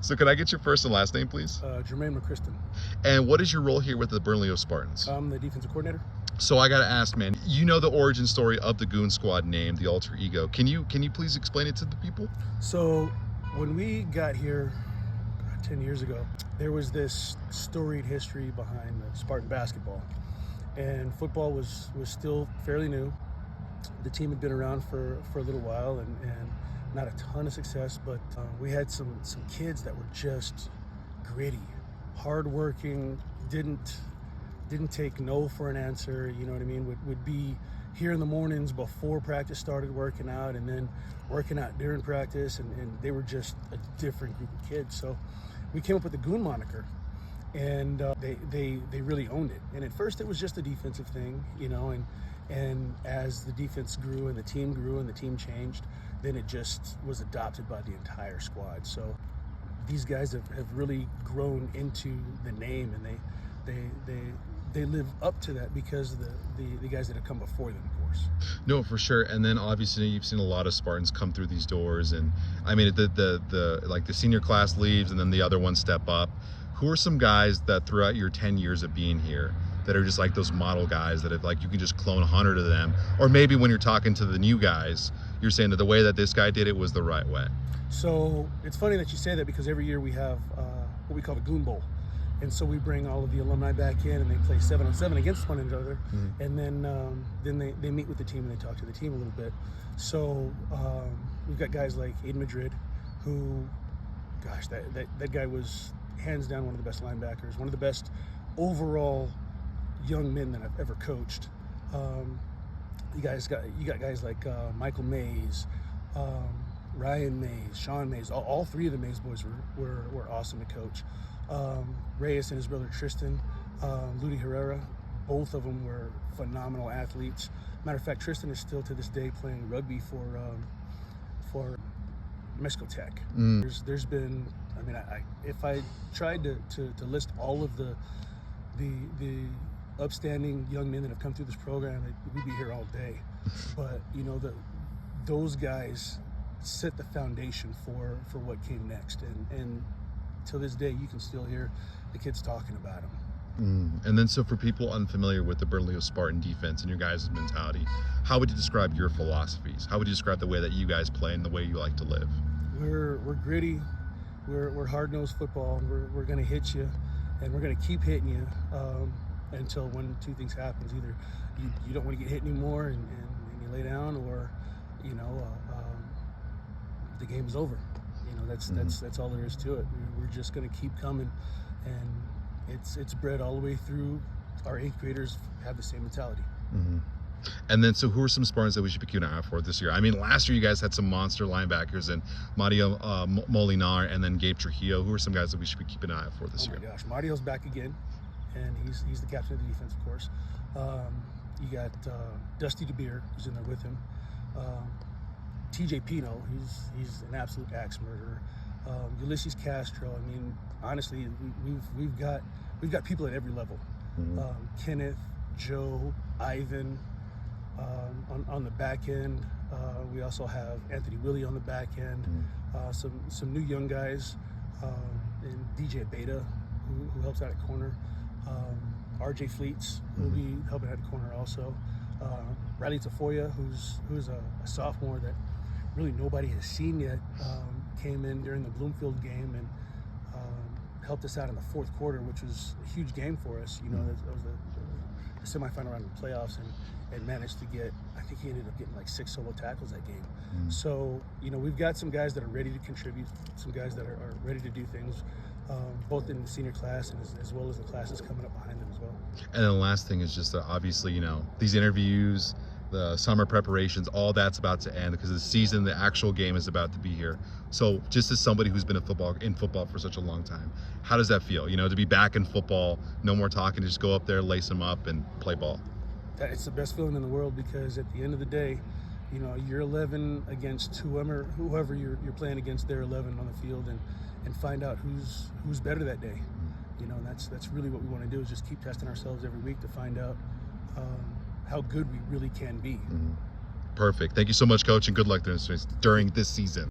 So can I get your first and last name, please? Jarmaine Mcchriston. And what is your role here with the Bernalillo Spartans? I'm the defensive coordinator. So I gotta ask, man, you know the origin story of the Goon Squad name, the alter ego. Can you please explain it to the people? So when we got here 10 years ago, there was this storied history behind the Spartan basketball. And football was still fairly new. The team had been around for a little while and not a ton of success, but we had some kids that were just gritty, hardworking, didn't take no for an answer, you know what I mean, would be here in the mornings before practice started working out and then working out during practice, and they were just a different group of kids. So we came up with the Goon moniker, and they really owned it. And at first it was just a defensive thing, you know, and as the defense grew and the team grew and the team changed, then it just was adopted by the entire squad. So these guys have really grown into the name, and they live up to that because of the guys that have come before them, of course. No, for sure. And then obviously you've seen a lot of Spartans come through these doors, and I mean the senior class leaves and then the other ones step up. Who are some guys that throughout your 10 years of being here that are just like those model guys that have, like, you can just clone 100 of them? Or maybe when you're talking to the new guys, you're saying that the way that this guy did it was the right way. So it's funny that you say that, because every year we have what we call the Goon Bowl. And so we bring all of the alumni back in, and they play 7-on-7 against one another. Mm-hmm. And then they meet with the team and they talk to the team a little bit. So we've got guys like Aiden Madrid, who, gosh, that guy was hands down one of the best linebackers, one of the best overall young men that I've ever coached. You got guys like Michael Mays, Ryan Mays, Sean Mays. All three of the Mays boys were awesome to coach. Reyes and his brother Tristan, Ludi Herrera, both of them were phenomenal athletes. Matter of fact, Tristan is still to this day playing rugby for Mexico Tech. There's been, I mean, if I tried to list all of the upstanding young men that have come through this program, we'd be here all day. But you know, those guys set the foundation for what came next, and till this day you can still hear the kids talking about them. And then, so for people unfamiliar with the Bernalillo Spartan defense and your guys' mentality, how would you describe your philosophies? How would you describe the way that you guys play and the way you like to live? We're gritty, we're hard-nosed football. We're going to hit you, and we're going to keep hitting you until one of two things happens. Either you don't want to get hit anymore and you lay down, or you know, the game's over. You know, that's all there is to it. We're just going to keep coming, and it's bred all the way through. Our eighth graders have the same mentality. Mm-hmm. And then, so who are some Spartans that we should be keeping an eye out for this year? I mean, last year you guys had some monster linebackers, and Mario Molinar and then Gabe Trujillo. Who are some guys that we should be keeping an eye out for this year? Oh my gosh, Mario's back again, and he's the captain of the defense, of course. You got Dusty DeBeer, who's in there with him. TJ Pino, he's an absolute axe murderer. Ulysses Castro. I mean, honestly, we've got people at every level. Mm-hmm. Kenneth, Joe, Ivan. On the back end, we also have Anthony Willie on the back end. Some new young guys, and DJ Beta, who helps out at corner. RJ Fleets, who will be helping out at corner also. Riley Tafoya, who's a sophomore that really nobody has seen yet, came in during the Bloomfield game and helped us out in the fourth quarter, which was a huge game for us. You know, that was the semifinal round of the playoffs, and managed to get, I think he ended up getting like 6 solo tackles that game. So, you know, we've got some guys that are ready to contribute, some guys that are ready to do things, both in the senior class and as well as the classes coming up behind them as well. And then the last thing is just that obviously, you know, these interviews, the summer preparations, all that's about to end because the season, the actual game is about to be here. So just as somebody who's been in football for such a long time, how does that feel? You know, to be back in football, no more talking, just go up there, lace them up and play ball. It's the best feeling in the world, because at the end of the day, you know, you're 11 against whoever you're playing against, they're 11 on the field, and find out who's better that day. You know, and that's really what we want to do, is just keep testing ourselves every week to find out how good we really can be. Perfect. Thank you so much, Coach, and good luck during this season.